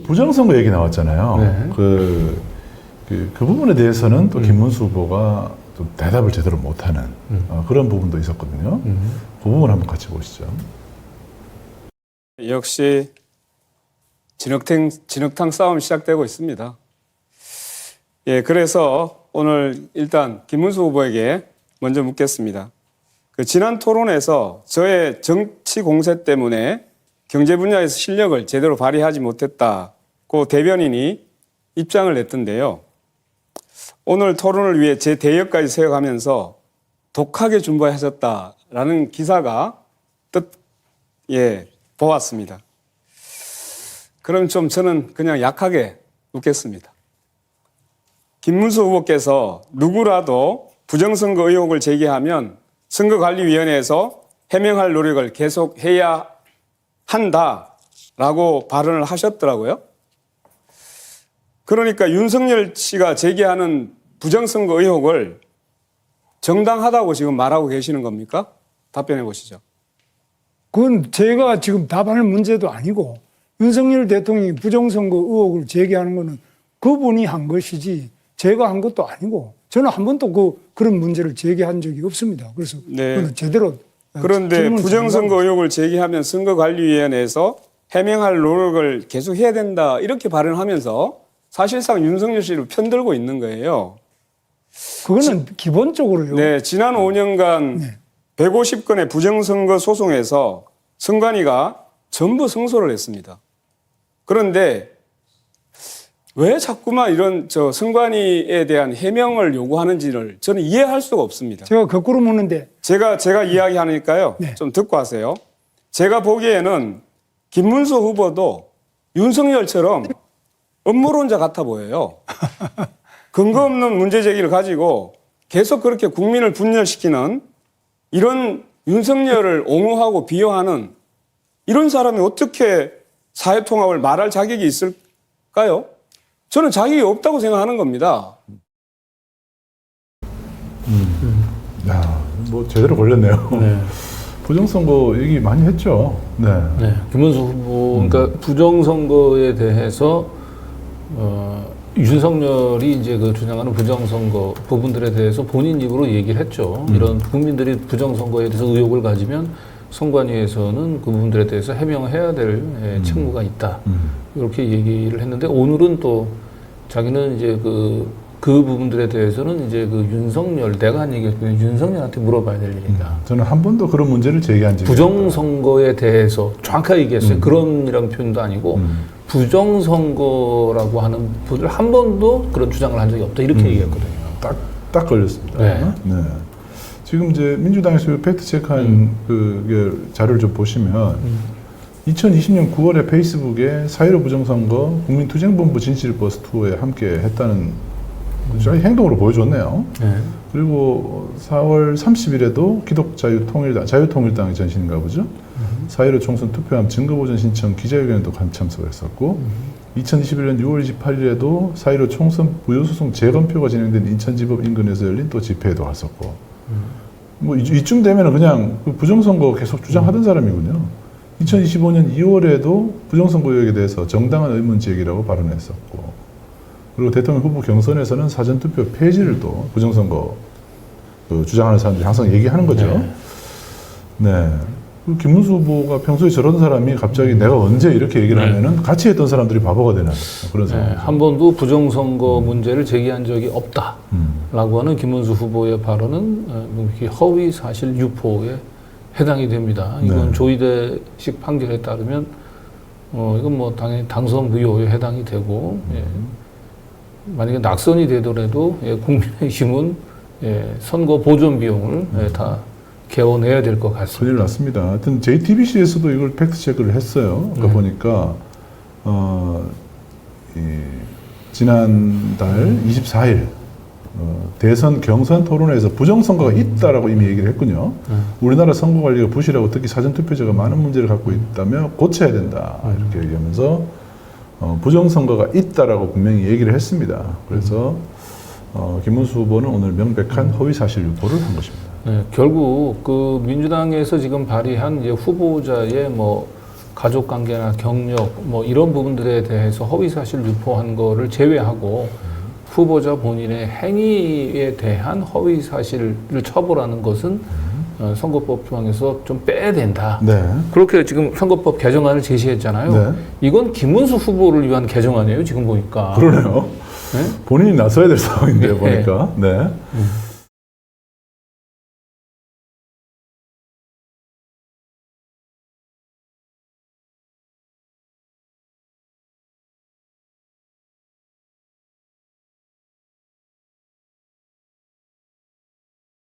부정선거 얘기 나왔잖아요. 네. 그 부분에 대해서는 또 김문수 후보가 좀 대답을 제대로 못하는 그런 부분도 있었거든요. 그 부분 한번 같이 보시죠. 역시 진흙탕 싸움 시작되고 있습니다. 예, 그래서 오늘 일단 김문수 후보에게 먼저 묻겠습니다. 그 지난 토론에서 저의 정치 공세 때문에 경제 분야에서 실력을 제대로 발휘하지 못했다고 대변인이 입장을 냈던데요. 오늘 토론을 위해 제 대역까지 세워가면서 독하게 준비하셨다라는 기사가 보았습니다. 그럼 좀 저는 그냥 약하게 묻겠습니다. 김문수 후보께서 누구라도 부정선거 의혹을 제기하면 선거관리위원회에서 해명할 노력을 계속해야 한다라고 발언을 하셨더라고요. 그러니까 윤석열 씨가 제기하는 부정선거 의혹을 정당하다고 지금 말하고 계시는 겁니까? 답변해 보시죠. 그건 제가 지금 답할 문제도 아니고 윤석열 대통령이 부정선거 의혹을 제기하는 거는 그분이 한 것이지 제가 한 것도 아니고 저는 한 번도 그런 문제를 제기한 적이 없습니다. 그래서 네. 그건 제대로 그런데 부정선거 의혹을 제기하면 선거관리위원회에서 해명할 노력을 계속 해야 된다 이렇게 발언하면서 사실상 윤석열 씨를 편들고 있는 거예요. 그거는 기본적으로요. 네, 지난 5년간 150건의 부정선거 소송에서 선관위가 전부 승소를 했습니다. 그런데 왜 자꾸만 이런 선관위에 대한 해명을 요구하는지를 저는 이해할 수가 없습니다. 제가 거꾸로 묻는데 제가 이야기하니까요. 네. 좀 듣고 하세요. 제가 보기에는 김문수 후보도 윤석열처럼 음모론자 같아 보여요. 근거 없는 문제 제기를 가지고 계속 그렇게 국민을 분열시키는 이런 윤석열을 옹호하고 비호하는 이런 사람이 어떻게 사회통합을 말할 자격이 있을까요? 저는 자격이 없다고 생각하는 겁니다. 야, 뭐 제대로 걸렸네요. 네. 부정선거 얘기 많이 했죠. 네. 네. 김문수 후보, 그러니까 부정선거에 대해서 윤석열이 이제 그 주장하는 부정선거 부분들에 대해서 본인 입으로 얘기를 했죠. 이런 국민들이 부정선거에 대해서 의혹을 가지면 선관위에서는 그 부분들에 대해서 해명해야 될 책무가 있다. 이렇게 얘기를 했는데 오늘은 또 자기는 이제 그 부분들에 대해서는 이제 그 윤석열, 내가 한 얘기였거든요. 윤석열한테 물어봐야 될 일이다. 저는 한 번도 그런 문제를 제기한 적이 부정선거에 대해서 정확하게 얘기했어요. 그런이라는 표현도 아니고 부정선거라고 하는 분들 한 번도 그런 주장을 한 적이 없다. 이렇게 얘기했거든요. 딱 걸렸습니다. 네. 네. 지금 이제 민주당에서 팩트 체크한 그 자료를 좀 보시면 2020년 9월에 페이스북에 4.15 부정선거 국민투쟁본부 진실버스 투어에 함께 했다는 행동으로 보여줬네요. 네. 그리고 4월 30일에도 자유통일당의 전신인가 보죠. 4.15 총선 투표함 증거보전 신청 기자회견에도 참석을 했었고 2021년 6월 28일에도 4.15 총선 부효소송 재검표가 진행된 인천지법 인근에서 열린 또 집회에도 갔었고 뭐 이쯤 되면 그냥 그 부정선거 계속 주장하던 사람이군요. 2025년 2월에도 부정선거 의혹에 대해서 정당한 의문 제기라고 발언했었고 그리고 대통령 후보 경선에서는 사전투표 폐지를 또 부정선거 주장하는 사람들이 항상 얘기하는 거죠. 네. 그 김문수 후보가 평소에 저런 사람이 갑자기 내가 언제 이렇게 얘기를 하면은 같이 했던 사람들이 바보가 되는 그런 상황이죠. 한 번도 부정선거 문제를 제기한 적이 없다라고 하는 김문수 후보의 발언은 허위 사실 유포에 해당이 됩니다. 이건 네. 조희대식 판결에 따르면 이건 뭐 당연히 당선 무효에 해당이 되고 만약에 낙선이 되더라도 국민의힘은 선거 보존 비용을 다 개원해야 될 것 같습니다. 큰일 났습니다. 하여튼 JTBC에서도 이걸 팩트 체크를 했어요. 그러니까 보니까 지난달 24일 대선 경선 토론회에서 부정선거가 있다라고 이미 얘기를 했군요. 우리나라 선거관리가 부실하고 특히 사전투표제가 많은 문제를 갖고 있다며 고쳐야 된다 이렇게 얘기하면서 부정선거가 있다라고 분명히 얘기를 했습니다. 그래서 김문수 후보는 오늘 명백한 허위사실 유포를 한 것입니다. 네, 결국 그 민주당에서 지금 발의한 이제 후보자의 뭐 가족 관계나 경력 뭐 이런 부분들에 대해서 허위 사실 유포한 거를 제외하고 후보자 본인의 행위에 대한 허위 사실을 처벌하는 것은 선거법 조항에서 좀 빼야 된다. 네. 그렇게 지금 선거법 개정안을 제시했잖아요. 네. 이건 김문수 후보를 위한 개정안이에요. 지금 보니까. 그러네요. 네? 본인이 나서야 될 상황인데요, 네. 보니까. 네.